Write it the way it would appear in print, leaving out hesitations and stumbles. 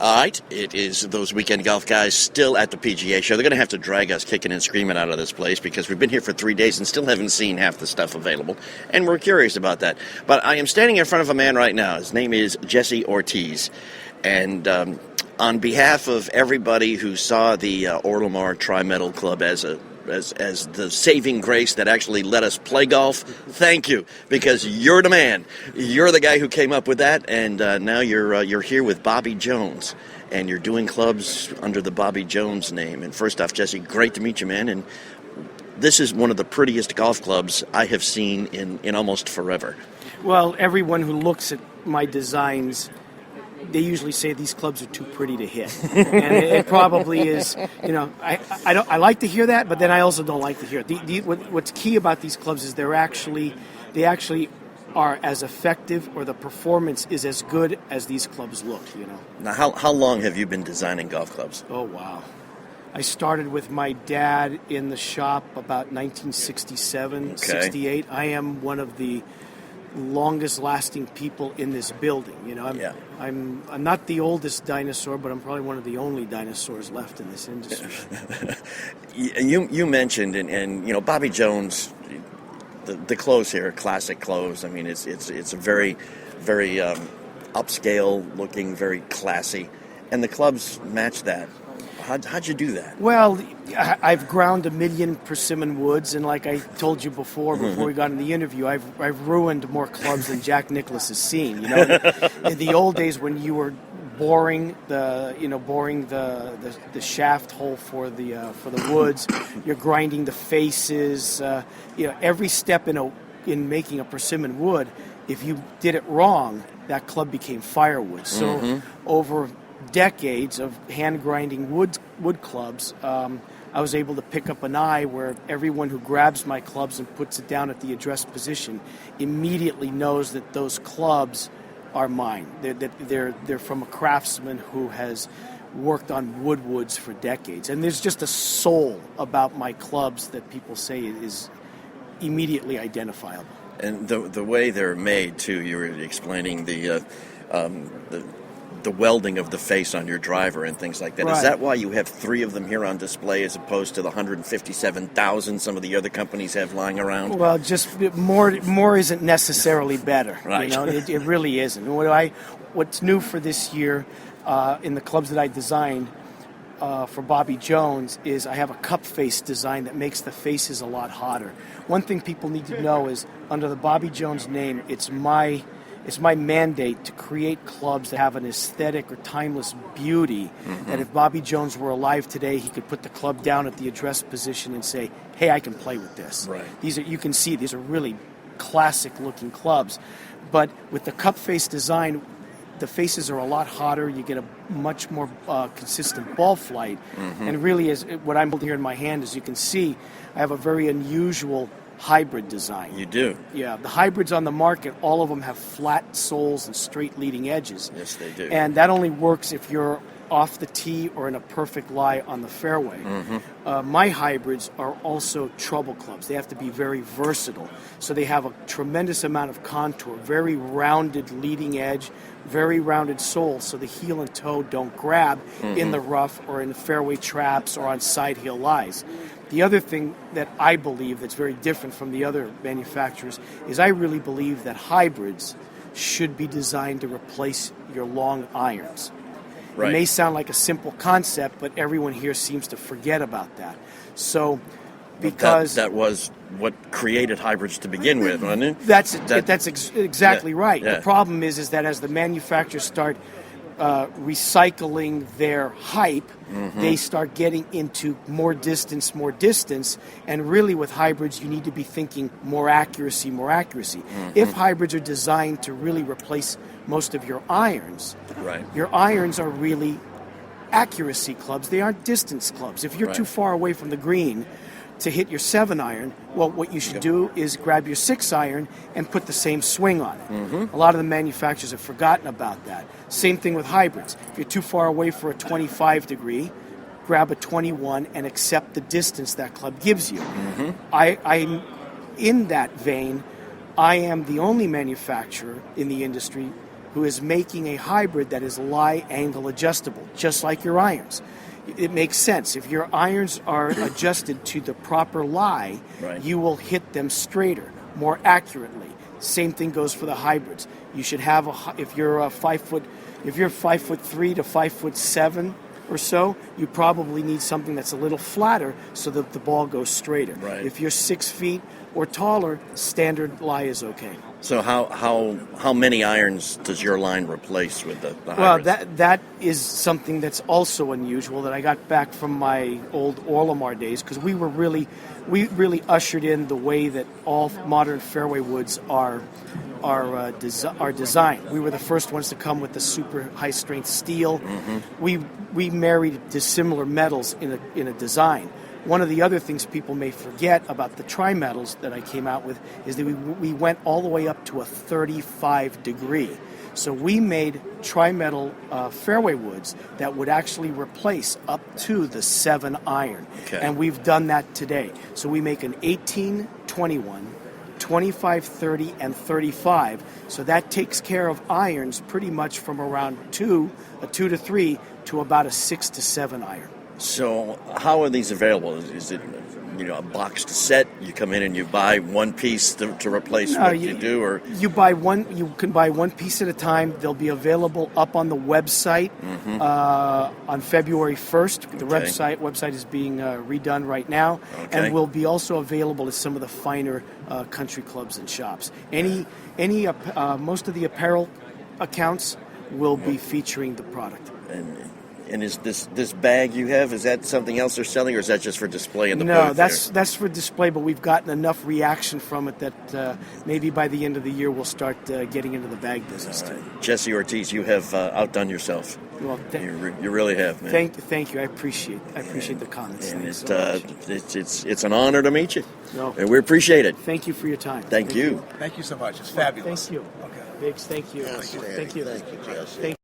All right, it is those weekend golf guys still at the PGA show. They're going to have to drag us kicking and screaming out of this place because we've been here for 3 days and still haven't seen half the stuff available, and we're curious about that. But I am standing in front of a man right now. His name is Jesse Ortiz, and on behalf of everybody who saw the Orlimar Tri-Metal Club as the saving grace that actually let us play golf, thank you, because you're the man. You're the guy who came up with that, and now you're here with Bobby Jones, and you're doing clubs under the Bobby Jones name. And first off, Jesse, great to meet you, man. And this is one of the prettiest golf clubs I have seen in almost forever. Well, everyone who looks at my designs, they usually say these clubs are too pretty to hit, and it probably is. I like to hear that, but then I also don't like to hear it. What's key about these clubs is they actually are as effective, or the performance is as good as these clubs look. Now, how long have you been designing golf clubs? Oh wow! I started with my dad in the shop about 1967, 68. I am one of the longest lasting people in this building. I'm not the oldest dinosaur, but I'm probably one of the only dinosaurs left in this industry. You mentioned and Bobby Jones, the clothes here, classic clothes. I mean, it's a very very upscale looking, very classy, and the clubs match that. How'd you do that? Well, I've ground 1 million persimmon woods, and like I told you before we got in the interview, I've ruined more clubs than Jack Nicklaus has seen. In the old days when you were boring the shaft hole for the woods, you're grinding the faces. Every step in making a persimmon wood, if you did it wrong, that club became firewood. So over decades of hand grinding wood clubs, I was able to pick up an eye where everyone who grabs my clubs and puts it down at the address position immediately knows that those clubs are mine. They're from a craftsman who has worked on woods for decades, and there's just a soul about my clubs that people say is immediately identifiable. And the way they're made too. You were explaining the welding of the face on your driver and things like that. Right. Is that why you have 3 of them here on display as opposed to the 157,000 some of the other companies have lying around? Well, just more isn't necessarily better. Right. It really isn't. What's new for this year in the clubs that I designed for Bobby Jones is I have a cup face design that makes the faces a lot hotter. One thing people need to know is under the Bobby Jones name, it's my mandate to create clubs that have an aesthetic or timeless beauty, that if Bobby Jones were alive today, he could put the club down at the address position and say, hey, I can play with this. Right. You can see these are really classic-looking clubs. But with the cup face design, the faces are a lot hotter. You get a much more consistent ball flight. And really, what I'm holding here in my hand, as you can see, I have a very unusual hybrid design. You do? Yeah. The hybrids on the market, all of them have flat soles and straight leading edges. Yes, they do. And that only works if you're off the tee or in a perfect lie on the fairway. My hybrids are also treble clubs. They have to be very versatile. So they have a tremendous amount of contour, very rounded leading edge, very rounded sole, so the heel and toe don't grab in the rough or in fairway traps or on side heel lies. The other thing that I believe that's very different from the other manufacturers is I really believe that hybrids should be designed to replace your long irons. Right. It may sound like a simple concept, but everyone here seems to forget about that. So, because that was what created hybrids to begin with, wasn't it? That's exactly right. Yeah. The problem is that as the manufacturers start recycling their hype, they start getting into more distance, and really with hybrids you need to be thinking more accuracy. If hybrids are designed to really replace most of your irons, your irons are really accuracy clubs. They aren't distance clubs. If you're too far away from the green to hit your 7-iron, well, what you should do is grab your 6-iron and put the same swing on it. A lot of the manufacturers have forgotten about that. Same thing with hybrids. If you're too far away for a 25 degree, grab a 21 and accept the distance that club gives you. I'm in that vein. I am the only manufacturer in the industry who is making a hybrid that is lie angle adjustable, just like your irons. It makes sense. If your irons are adjusted to the proper lie, right, you will hit them straighter, more accurately. Same thing goes for the hybrids. You should have if you're 5'3" to 5'7" or so, you probably need something that's a little flatter so that the ball goes straighter. Right. If you're 6 feet or taller, standard lie is okay. So how many irons does your line replace with the Well, hybrids? that is something that's also unusual that I got back from my old Orlimar days, because we really ushered in the way that all modern fairway woods are designed. We were the first ones to come with the super high strength steel. Mm-hmm. We married dissimilar metals in a design. One of the other things people may forget about the Tri-Metals that I came out with is that we went all the way up to a 35 degree. So we made Tri-Metal fairway woods that would actually replace up to the 7 iron. Okay. And we've done that today. So we make an 18, 21, 25, 30, and 35. So that takes care of irons pretty much from around a 2 to 3, to about a 6 to 7 iron. So how are these available? Is it a boxed set? You come in and you buy one piece to replace what you do, or you can buy one piece at a time. They'll be available up on the website on February 1st. The website is being redone right now, and will be also available at some of the finer country clubs and shops. Most of the apparel accounts will be featuring the product. And is this bag you have, is that something else they're selling, or is that just for display in the booth? No, that's for display, but we've gotten enough reaction from it that maybe by the end of the year we'll start getting into the bag business too. Jesse Ortiz, you have outdone yourself. Well, you really have, man. Thank you. I appreciate the comments. And Thanks it's an honor to meet you. No. And we appreciate it. Thank you for your time. Thank you. Thank you so much. It's fabulous. Thank you. Okay. Biggs, thank you. Yes, Thank you. Thank you, Jesse. Thank